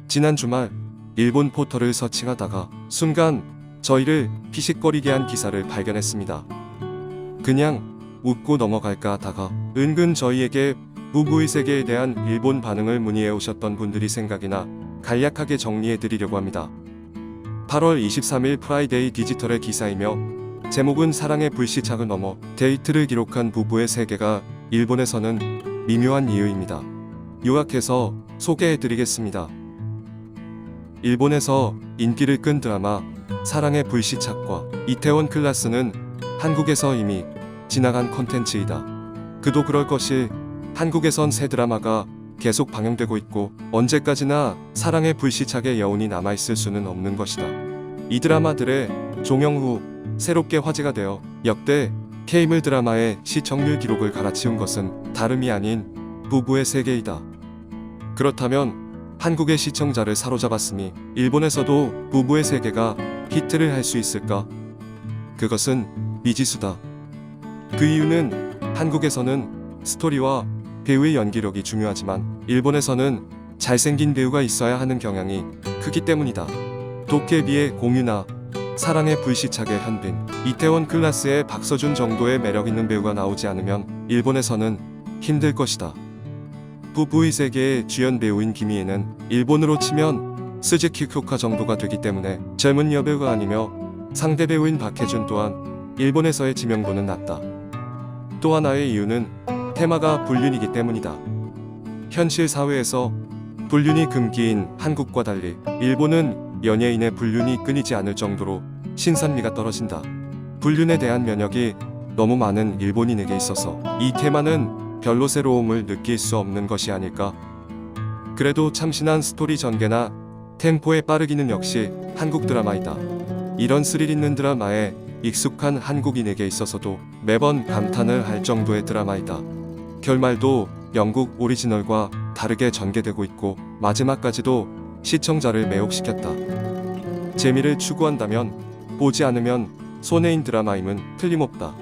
지난 주말 일본 포털을 서칭하다가 순간 저희를 피식거리게 한 기사를 발견했습니다. 그냥 웃고 넘어갈까 하다가 은근 저희에게 부부의 세계에 대한 일본 반응을 문의해 오셨던 분들이 생각이나 간략하게 정리해 드리려고 합니다. 8월 23일 프라이데이 디지털의 기사이며 제목은 사랑의 불시착을 넘어 데이트를 기록한 부부의 세계가 일본에서는 미묘한 이유입니다. 요약해서 소개해 드리겠습니다. 일본에서 인기를 끈 드라마 사랑의 불시착과 이태원 클라스는 한국에서 이미 지나간 콘텐츠이다. 그도 그럴 것이 한국에선 새 드라마가 계속 방영되고 있고 언제까지나 사랑의 불시착의 여운이 남아있을 수는 없는 것이다. 이 드라마들의 종영 후 새롭게 화제가 되어 역대 케이블 드라마의 시청률 기록을 갈아치운 것은 다름이 아닌 부부의 세계이다. 그렇다면 한국의 시청자를 사로잡았으니 일본에서도 부부의 세계가 히트를 할 수 있을까? 그것은 미지수다. 그 이유는 한국에서는 스토리와 배우의 연기력이 중요하지만 일본에서는 잘생긴 배우가 있어야 하는 경향이 크기 때문이다. 도깨비의 공유나 사랑의 불시착의 현빈, 이태원 클라스의 박서준 정도의 매력 있는 배우가 나오지 않으면 일본에서는 힘들 것이다. 부부의 세계의 주연 배우인 김희애는 일본으로 치면 스즈키 큐카 정도가 되기 때문에 젊은 여배우가 아니며 상대 배우인 박해준 또한 일본에서의 지명도는 낮다. 또 하나의 이유는 테마가 불륜이기 때문이다. 현실 사회에서 불륜이 금기인 한국과 달리 일본은 연예인의 불륜이 끊이지 않을 정도로 신선미가 떨어진다. 불륜에 대한 면역이 너무 많은 일본인에게 있어서 이 테마는 별로 새로움을 느낄 수 없는 것이 아닐까. 그래도 참신한 스토리 전개나 템포의 빠르기는 역시 한국 드라마이다. 이런 스릴 있는 드라마에 익숙한 한국인에게 있어서도 매번 감탄을 할 정도의 드라마이다. 결말도 영국 오리지널과 다르게 전개되고 있고 마지막까지도 시청자를 매혹시켰다. 재미를 추구한다면 보지 않으면 손해인 드라마임은 틀림없다.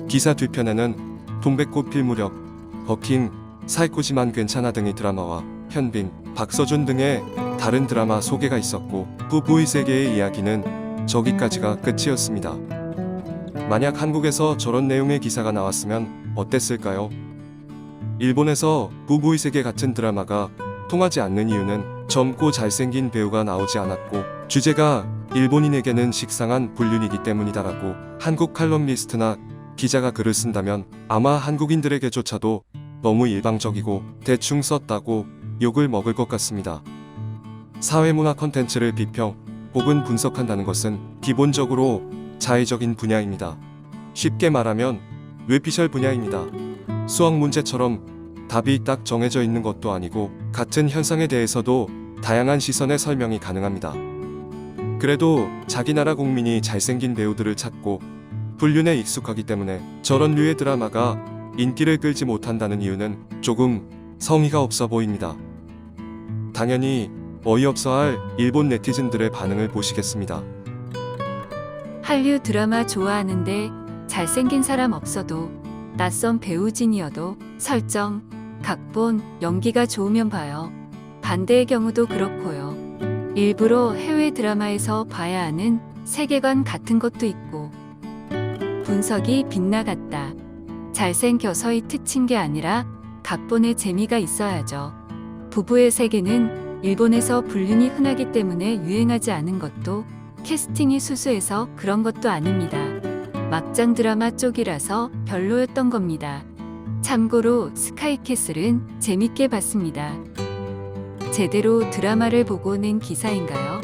기사 뒤편에는 동백꽃 필 무렵, 버킹, 사이코지만 괜찮아 등의 드라마와 현빈, 박서준 등의 다른 드라마 소개가 있었고 부부의 세계의 이야기는 저기까지가 끝이었습니다. 만약 한국에서 저런 내용의 기사가 나왔으면 어땠을까요? 일본에서 부부의 세계 같은 드라마가 통하지 않는 이유는 젊고 잘생긴 배우가 나오지 않았고 주제가 일본인에게는 식상한 불륜이기 때문이다라고 한국 칼럼니스트나 기자가 글을 쓴다면 아마 한국인들에게조차도 너무 일방적이고 대충 썼다고 욕을 먹을 것 같습니다. 사회문화 컨텐츠를 비평 혹은 분석한다는 것은 기본적으로 자의적인 분야입니다. 쉽게 말하면 뇌피셜 분야입니다. 수학 문제처럼 답이 딱 정해져 있는 것도 아니고 같은 현상에 대해서도 다양한 시선의 설명이 가능합니다. 그래도 자기 나라 국민이 잘생긴 배우들을 찾고 불륜에 익숙하기 때문에 저런 류의 드라마가 인기를 끌지 못한다는 이유는 조금 성의가 없어 보입니다. 당연히 어이없어할 일본 네티즌들의 반응을 보시겠습니다. 한류 드라마 좋아하는데 잘생긴 사람 없어도 낯선 배우진이어도 설정, 각본, 연기가 좋으면 봐요. 반대의 경우도 그렇고요. 일부러 해외 드라마에서 봐야 하는 세계관 같은 것도 있고 분석이 빗나갔다. 잘생겨서의 특친 게 아니라 각본에 재미가 있어야죠. 부부의 세계는 일본에서 불륜이 흔하기 때문에 유행하지 않은 것도 캐스팅이 수수해서 그런 것도 아닙니다. 막장 드라마 쪽이라서 별로였던 겁니다. 참고로 스카이캐슬은 재밌게 봤습니다. 제대로 드라마를 보고 낸 기사인가요?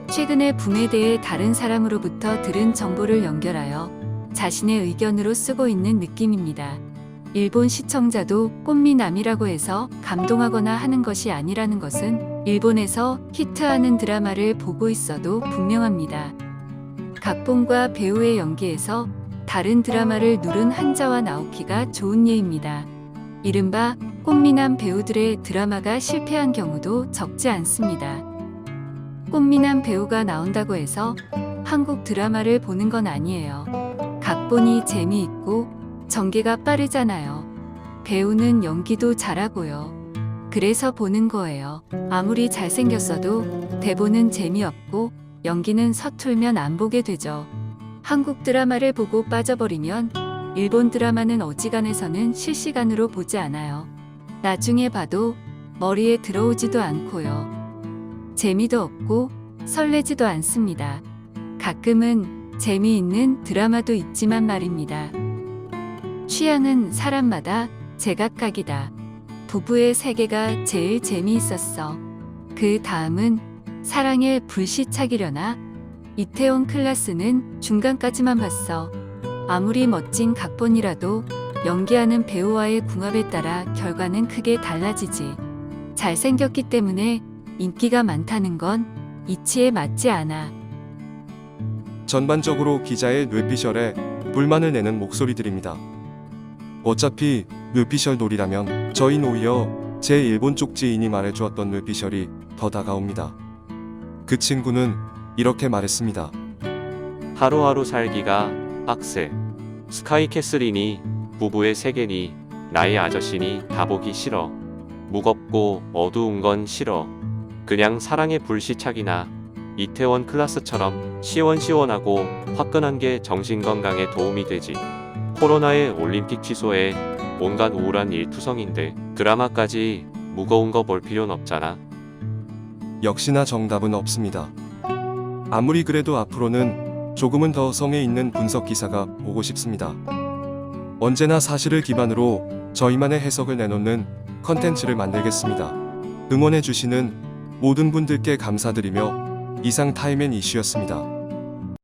최근의 붐에 대해 다른 사람으로부터 들은 정보를 연결하여 자신의 의견으로 쓰고 있는 느낌입니다. 일본 시청자도 꽃미남이라고 해서 감동하거나 하는 것이 아니라는 것은 일본에서 히트하는 드라마를 보고 있어도 분명합니다. 각본과 배우의 연기에서 다른 드라마를 누른 한자와 나오키가 좋은 예입니다. 이른바 꽃미남 배우들의 드라마가 실패한 경우도 적지 않습니다. 꽃미남 배우가 나온다고 해서 한국 드라마를 보는 건 아니에요. 각본이 재미있고 전개가 빠르잖아요. 배우는 연기도 잘하고요. 그래서 보는 거예요. 아무리 잘생겼어도 대본은 재미없고 연기는 서툴면 안 보게 되죠. 한국 드라마를 보고 빠져버리면 일본 드라마는 어지간해서는 실시간으로 보지 않아요. 나중에 봐도 머리에 들어오지도 않고요. 재미도 없고 설레지도 않습니다. 가끔은 재미있는 드라마도 있지만 말입니다. 취향은 사람마다 제각각이다. 부부의 세계가 제일 재미있었어. 그 다음은 사랑의 불시착이려나? 이태원 클라스는 중간까지만 봤어. 아무리 멋진 각본이라도 연기하는 배우와의 궁합에 따라 결과는 크게 달라지지. 잘생겼기 때문에 인기가 많다는 건 이치에 맞지 않아. 전반적으로 기자의 뇌피셜에 불만을 내는 목소리들입니다. 어차피 뇌피셜 놀이라면 저흰 오히려 제 일본 쪽 지인이 말해주었던 뇌피셜이 더 다가옵니다. 그 친구는 이렇게 말했습니다. 하루하루 살기가 빡세. 스카이캐슬이니 부부의 세계니 나의 아저씨니 다 보기 싫어. 무겁고 어두운 건 싫어. 그냥 사랑의 불시착이나 이태원 클라스처럼 시원시원하고 화끈한 게 정신건강에 도움이 되지. 코로나의 올림픽 취소에 온갖 우울한 일투성인데 드라마까지 무거운 거 볼 필요는 없잖아. 역시나 정답은 없습니다. 아무리 그래도 앞으로는 조금은 더 성에 있는 분석 기사가 보고 싶습니다. 언제나 사실을 기반으로 저희만의 해석을 내놓는 컨텐츠를 만들겠습니다. 응원해주시는 모든 분들께 감사드리며 이상 타임앤 이슈였습니다.